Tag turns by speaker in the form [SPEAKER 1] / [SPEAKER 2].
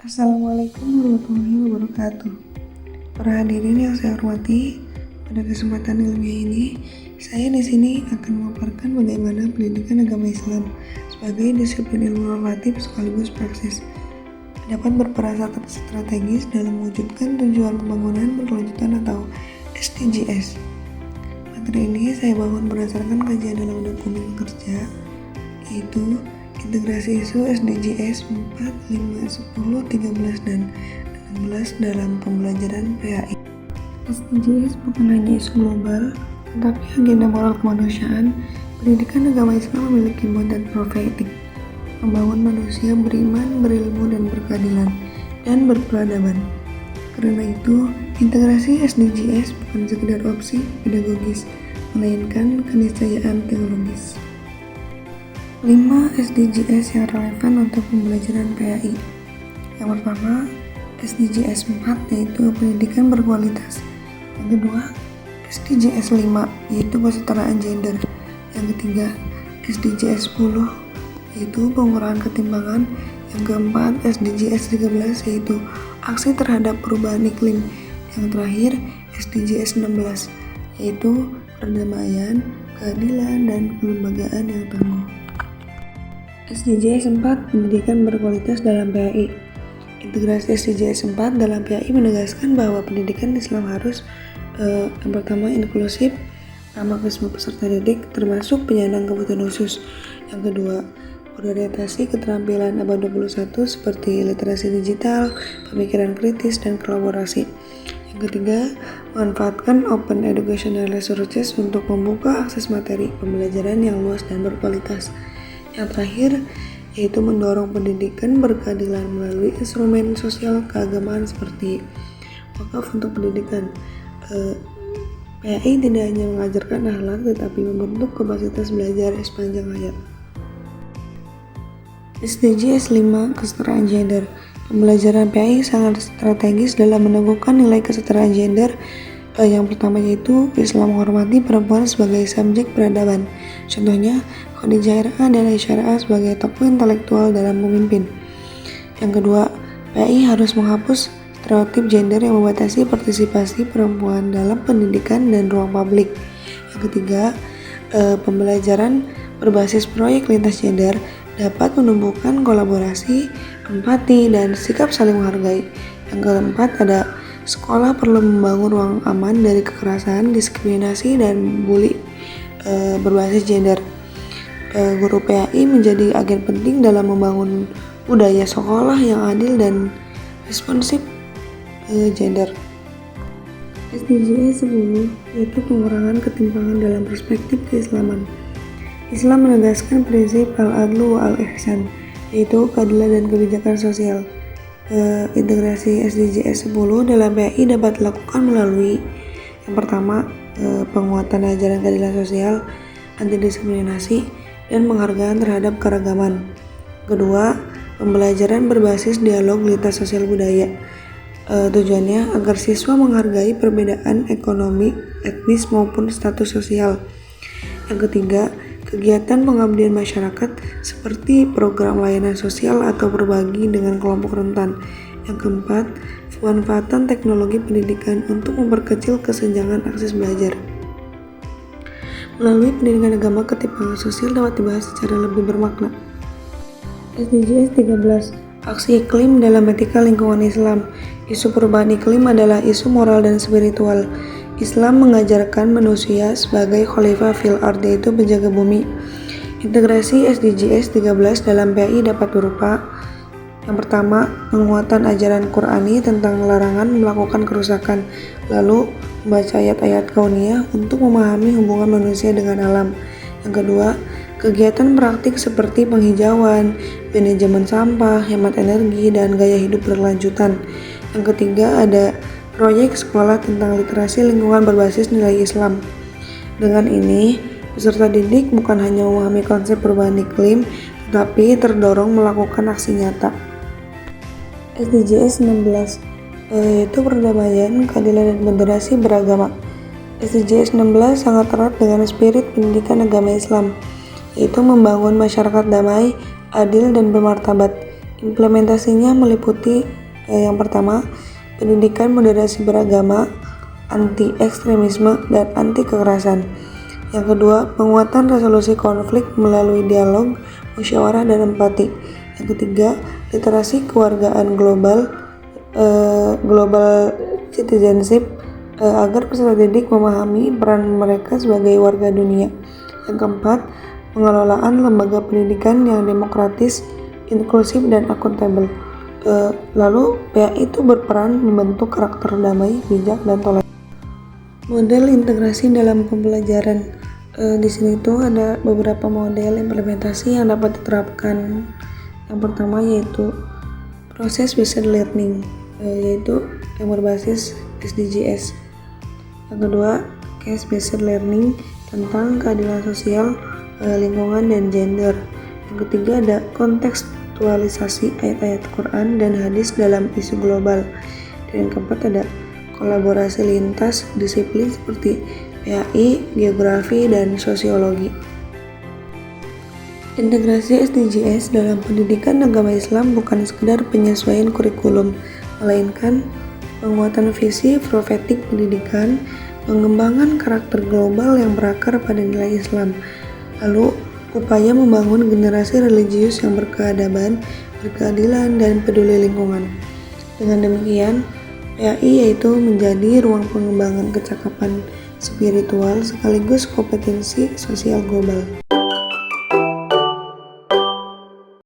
[SPEAKER 1] Assalamualaikum warahmatullahi wabarakatuh. Para hadirin yang saya hormati, pada kesempatan ilmiah ini, saya di sini akan memaparkan bagaimana pendidikan agama Islam sebagai disiplin ilmu normatif sekaligus praksis dapat berperan strategis dalam mewujudkan tujuan pembangunan berkelanjutan atau SDGs. Materi ini saya bangun berdasarkan kajian dalam dokumen kerja, yaitu integrasi isu SDGs 4, 5, 10, 13, dan 16 dalam pembelajaran PAI. SDGs bukan hanya isu global, tetapi agenda moral kemanusiaan. Pendidikan agama Islam memiliki mandat profetik, membangun manusia beriman, berilmu, dan berkeadilan, dan berperadaban. Karena itu, integrasi SDGs bukan sekedar opsi pedagogis, melainkan keniscayaan teknologis. 5 SDGs yang relevan untuk pembelajaran PAI. Yang pertama, SDGs 4 yaitu pendidikan berkualitas. Yang kedua, SDGs 5 yaitu kesetaraan gender. Yang ketiga, SDGs 10 yaitu pengurangan ketimpangan. Yang keempat, SDGs 13 yaitu aksi terhadap perubahan iklim. Yang terakhir, SDGs 16 yaitu perdamaian, keadilan, dan kelembagaan yang tangguh. SDGs 4 pendidikan berkualitas dalam PAI. Integrasi SDGs 4 dalam PAI menegaskan bahwa pendidikan Islam harus yang pertama inklusif, ramah ke semua peserta didik termasuk penyandang kebutuhan khusus. Yang kedua, berorientasi keterampilan abad 21 seperti literasi digital, pemikiran kritis, dan kolaborasi. Yang ketiga, memanfaatkan open educational resources untuk membuka akses materi pembelajaran yang luas dan berkualitas. Yang terakhir, yaitu mendorong pendidikan berkeadilan melalui instrumen sosial keagamaan seperti wakaf untuk pendidikan. PAI tidak hanya mengajarkan akhlak tetapi membentuk kapasitas belajar sepanjang hayat. SDGs 5 kesetaraan gender. Pembelajaran PAI sangat strategis dalam meneguhkan nilai kesetaraan gender. Yang pertama yaitu Islam menghormati perempuan sebagai subjek peradaban. Contohnya, Khadijah R.A. dan Aisyah R.A. sebagai tokoh intelektual dalam memimpin. Yang kedua, PAI harus menghapus stereotip gender yang membatasi partisipasi perempuan dalam pendidikan dan ruang publik. Yang ketiga, pembelajaran berbasis proyek lintas gender dapat menumbuhkan kolaborasi, empati, dan sikap saling menghargai. Yang keempat, ada sekolah perlu membangun ruang aman dari kekerasan, diskriminasi, dan bully berbasis gender. Guru PAI menjadi agen penting dalam membangun budaya sekolah yang adil dan responsif gender. SDGs 10 yaitu pengurangan ketimpangan dalam perspektif keislaman. Islam menegaskan prinsip al-adlu wa al-ihsan, yaitu keadilan dan kebijakan sosial. Integrasi SDGs 10 dalam PAI dapat dilakukan melalui yang pertama, penguatan ajaran keadilan sosial, anti diskriminasi, dan penghargaan terhadap keragaman. Kedua, pembelajaran berbasis dialog lintas sosial budaya. Tujuannya agar siswa menghargai perbedaan ekonomi, etnis, maupun status sosial. Yang ketiga, kegiatan pengabdian masyarakat seperti program layanan sosial atau berbagi dengan kelompok rentan. Yang keempat, pemanfaatan teknologi pendidikan untuk memperkecil kesenjangan akses belajar. Melalui pendidikan agama, ketimpangan sosial dapat dibahas secara lebih bermakna. SDGs 13 aksi iklim dalam etika lingkungan Islam. Isu perubahan iklim adalah isu moral dan spiritual. Islam mengajarkan manusia sebagai khalifah fil ard, yaitu penjaga bumi. Integrasi SDGs 13 dalam PAI dapat berupa yang pertama, penguatan ajaran Qur'ani tentang larangan melakukan kerusakan, lalu membaca ayat-ayat kauniyah untuk memahami hubungan manusia dengan alam. Yang kedua, kegiatan praktik seperti penghijauan, manajemen sampah, hemat energi, dan gaya hidup berkelanjutan. Yang ketiga, ada proyek sekolah tentang literasi lingkungan berbasis nilai Islam. Dengan ini, peserta didik bukan hanya memahami konsep perubahan iklim, tetapi terdorong melakukan aksi nyata. SDGs 16 yaitu perdamaian, keadilan, dan moderasi beragama. SDGs 16 sangat erat dengan spirit pendidikan agama Islam, yaitu membangun masyarakat damai, adil, dan bermartabat. Implementasinya meliputi yang pertama, pendidikan moderasi beragama, anti ekstremisme, dan anti kekerasan. Yang kedua, penguatan resolusi konflik melalui dialog, musyawarah, dan empati. Yang ketiga, literasi kewargaan global citizenship agar peserta didik memahami peran mereka sebagai warga dunia. Yang keempat, pengelolaan lembaga pendidikan yang demokratis, inklusif, dan akuntabel. Lalu PAI itu berperan membentuk karakter damai, bijak, dan toleran. Model integrasi dalam pembelajaran. Di sini tuh ada beberapa model implementasi yang dapat diterapkan. Yang pertama yaitu proses based learning, yaitu yang berbasis SDGs. Yang kedua, case based learning tentang keadilan sosial, lingkungan, dan gender. Yang ketiga ada kontekstualisasi ayat-ayat Quran dan hadis dalam isu global. Dan yang keempat ada kolaborasi lintas disiplin seperti PAI, geografi, dan sosiologi. Integrasi SDGs dalam pendidikan agama Islam bukan sekedar penyesuaian kurikulum, melainkan penguatan visi profetik pendidikan, pengembangan karakter global yang berakar pada nilai Islam, lalu upaya membangun generasi religius yang berkeadaban, berkeadilan, dan peduli lingkungan. Dengan demikian, PAI yaitu menjadi ruang pengembangan kecakapan spiritual sekaligus kompetensi sosial global.